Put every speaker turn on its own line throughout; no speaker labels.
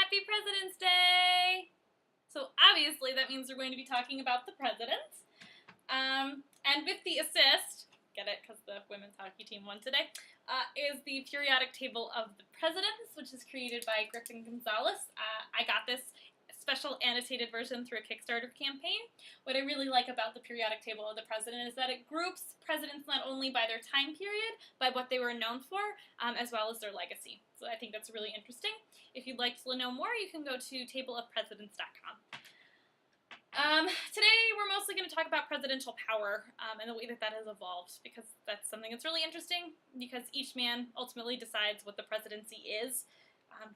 Happy President's Day! So obviously that means we're going to be talking about the presidents. And with the assist, get it because the women's hockey team won today, is the periodic table of the presidents, which is created by Griffin Gonzalez. I got this special annotated version through a Kickstarter campaign. What I really like about the periodic table of the president is that it groups presidents not only by their time period, by what they were known for, as well as their legacy. So I think that's really interesting. If you'd like to know more, you can go to tableofpresidents.com. Today we're mostly going to talk about presidential power and the way that that has evolved, because that's something that's really interesting, because each man ultimately decides what the presidency is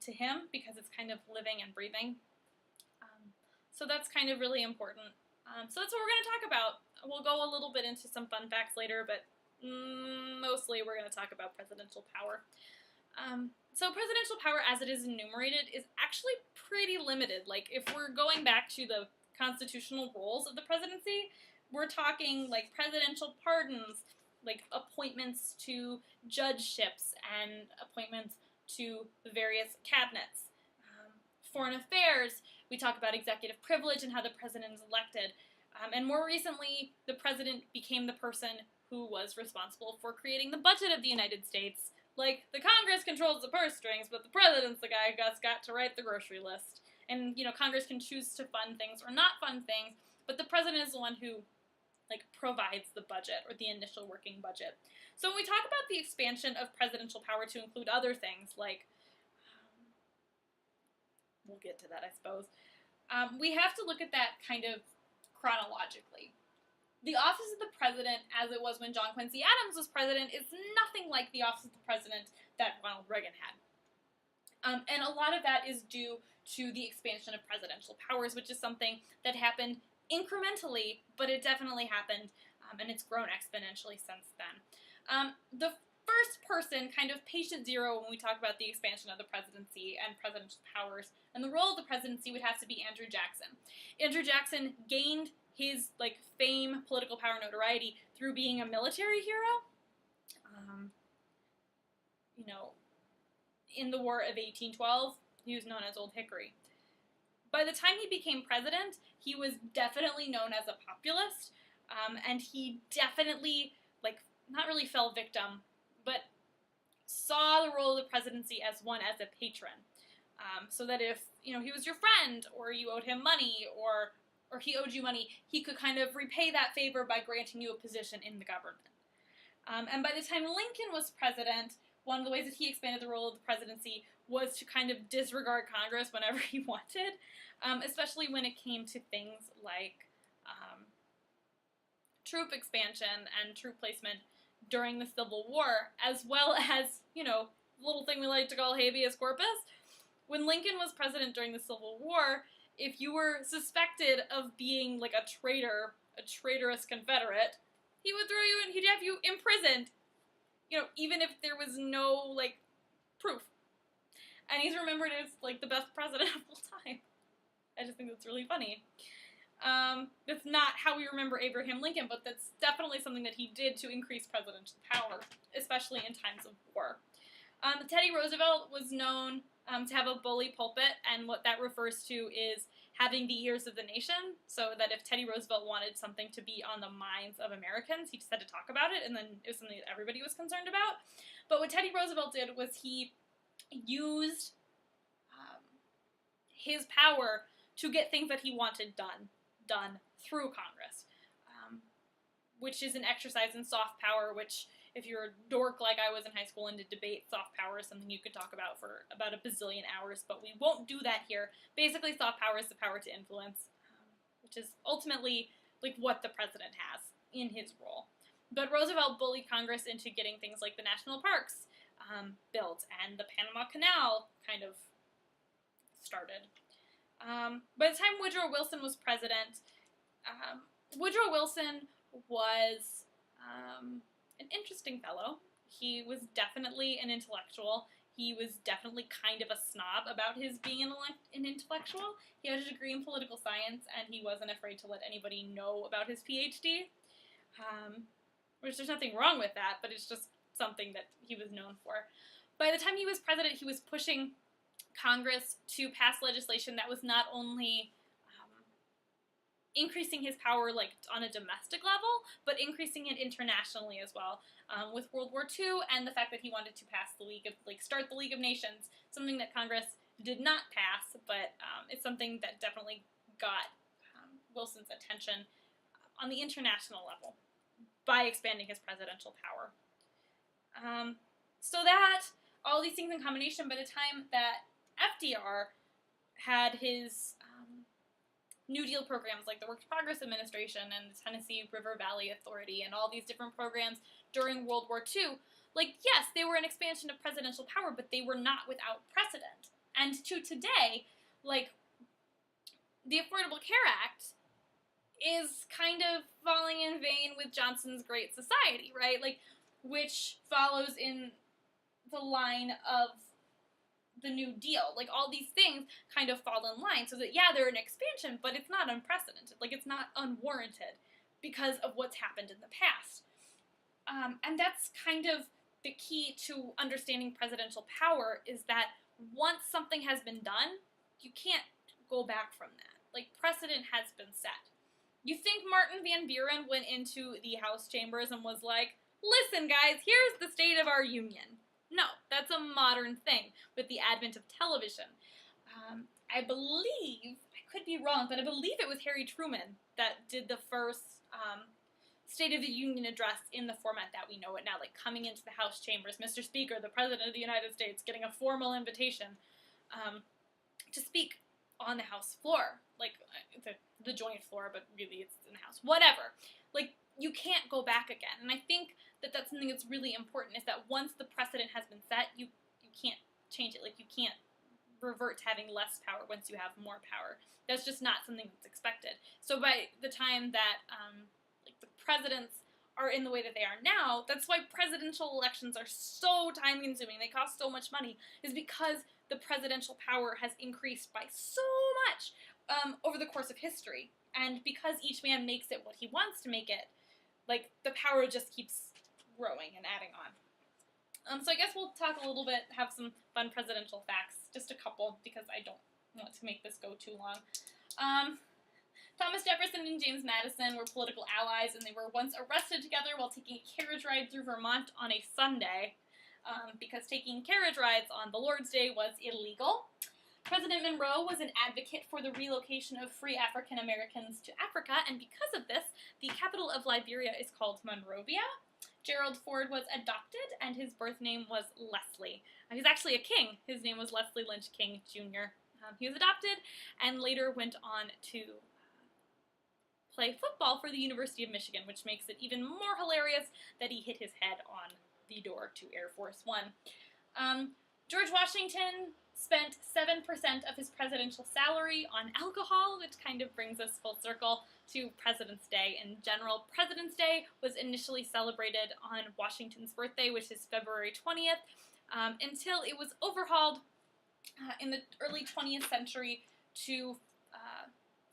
to him, because it's kind of living and breathing. So that's kind of really important. So that's what we're going to talk about. We'll go a little bit into some fun facts later, but mostly we're going to talk about presidential power. So presidential power as it is enumerated is actually pretty limited. Like, if we're going back to the constitutional roles of the presidency, we're talking like presidential pardons, like appointments to judgeships and appointments to the various cabinets. Foreign affairs, we talk about executive privilege and how the president is elected. And more recently, the president became the person who was responsible for creating the budget of the United States. Like, the Congress controls the purse strings, but the president's the guy who's got to write the grocery list. And, you know, Congress can choose to fund things or not fund things, but the president is the one who, like, provides the budget or the initial working budget. So when we talk about the expansion of presidential power to include other things, like, we'll get to that, I suppose, we have to look at that kind of chronologically. The office of the president, as it was when John Quincy Adams was president, is nothing like the office of the president that Ronald Reagan had. And a lot of that is due to the expansion of presidential powers, which is something that happened incrementally, but it definitely happened, and it's grown exponentially since then. The first person, kind of patient zero when we talk about the expansion of the presidency and presidential powers and the role of the presidency, would have to be Andrew Jackson. Andrew Jackson gained his, like, fame, political power, notoriety through being a military hero. You know, in the War of 1812, he was known as Old Hickory. By the time he became president, he was definitely known as a populist, and he definitely, like, not really fell victim, but saw the role of the presidency as one as a patron. So that if, you know, he was your friend, or you owed him money, or he owed you money, he could kind of repay that favor by granting you a position in the government. And by the time Lincoln was president, one of the ways that he expanded the role of the presidency was to kind of disregard Congress whenever he wanted, especially when it came to things like troop expansion and troop placement during the Civil War, as well as, you know, little thing we like to call habeas corpus. When Lincoln was president during the Civil War, if you were suspected of being like a traitor, a traitorous Confederate, he would throw you in, he'd have you imprisoned, you know, even if there was no, like, proof. And he's remembered as, like, the best president of all time. I just think that's really funny. That's not how we remember Abraham Lincoln, but that's definitely something that he did to increase presidential power, especially in times of war. Teddy Roosevelt was known to have a bully pulpit, and what that refers to is having the ears of the nation, so that if Teddy Roosevelt wanted something to be on the minds of Americans, he just had to talk about it, and then it was something that everybody was concerned about. But what Teddy Roosevelt did was he used his power to get things that he wanted done through Congress, which is an exercise in soft power, which, if you're a dork like I was in high school and did debate, soft power is something you could talk about for about a bazillion hours, but we won't do that here. Basically, soft power is the power to influence, which is ultimately, like, what the president has in his role. But Roosevelt bullied Congress into getting things like the national parks built, and the Panama Canal kind of started. By the time Woodrow Wilson was president, Woodrow Wilson was an interesting fellow. He was definitely an intellectual. He was definitely kind of a snob about his being an intellectual. He had a degree in political science, and he wasn't afraid to let anybody know about his PhD. Which, there's nothing wrong with that, but it's just something that he was known for. By the time he was president, he was pushing Congress to pass legislation that was not only increasing his power like on a domestic level, but increasing it internationally as well. With World War II and the fact that he wanted to pass the start the League of Nations, something that Congress did not pass, but it's something that definitely got Wilson's attention on the international level by expanding his presidential power. So that, all these things in combination, by the time that FDR had his New Deal programs like the Works Progress Administration and the Tennessee River Valley Authority and all these different programs during World War II, yes, they were an expansion of presidential power, but they were not without precedent. And to today, the Affordable Care Act is kind of falling in vain with Johnson's Great Society, right? Which follows in the line of the New Deal. All these things kind of fall in line, so that, yeah, they're an expansion, but it's not unprecedented. It's not unwarranted because of what's happened in the past. And that's kind of the key to understanding presidential power, is that once something has been done, you can't go back from that. Precedent has been set. You think Martin Van Buren went into the House chambers and was like, listen, guys, here's the state of our union. No, that's a modern thing with the advent of television. I believe, I could be wrong, but I believe it was Harry Truman that did the first State of the Union address in the format that we know it now, coming into the House chambers, Mr. Speaker, the President of the United States, getting a formal invitation to speak on the House floor, the joint floor, but really it's in the House, whatever. You can't go back again, and I think that that's something that's really important, is that once the precedent has been set, you can't change it. You can't revert to having less power once you have more power. That's just not something that's expected. So by the time that the presidents are in the way that they are now, that's why presidential elections are so time-consuming, they cost so much money, is because the presidential power has increased by so much over the course of history. And because each man makes it what he wants to make it, the power just keeps growing and adding on. So I guess we'll talk a little bit, have some fun presidential facts, just a couple, because I don't want to make this go too long. Thomas Jefferson and James Madison were political allies, and they were once arrested together while taking a carriage ride through Vermont on a Sunday, because taking carriage rides on the Lord's Day was illegal. President Monroe was an advocate for the relocation of free African Americans to Africa, and because of this, the capital of Liberia is called Monrovia. Gerald Ford was adopted, and his birth name was Leslie. He's actually a king. His name was Leslie Lynch King, Jr. He was adopted, and later went on to play football for the University of Michigan, which makes it even more hilarious that he hit his head on the door to Air Force One. George Washington spent 7% of his presidential salary on alcohol, which kind of brings us full circle to President's Day in general. President's Day was initially celebrated on Washington's birthday, which is February 20th, until it was overhauled in the early 20th century to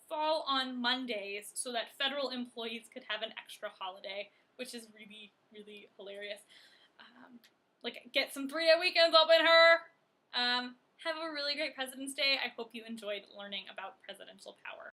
fall on Mondays so that federal employees could have an extra holiday, which is really, really hilarious. Get some 3-day weekends up in her. Have a really great President's Day. I hope you enjoyed learning about presidential power.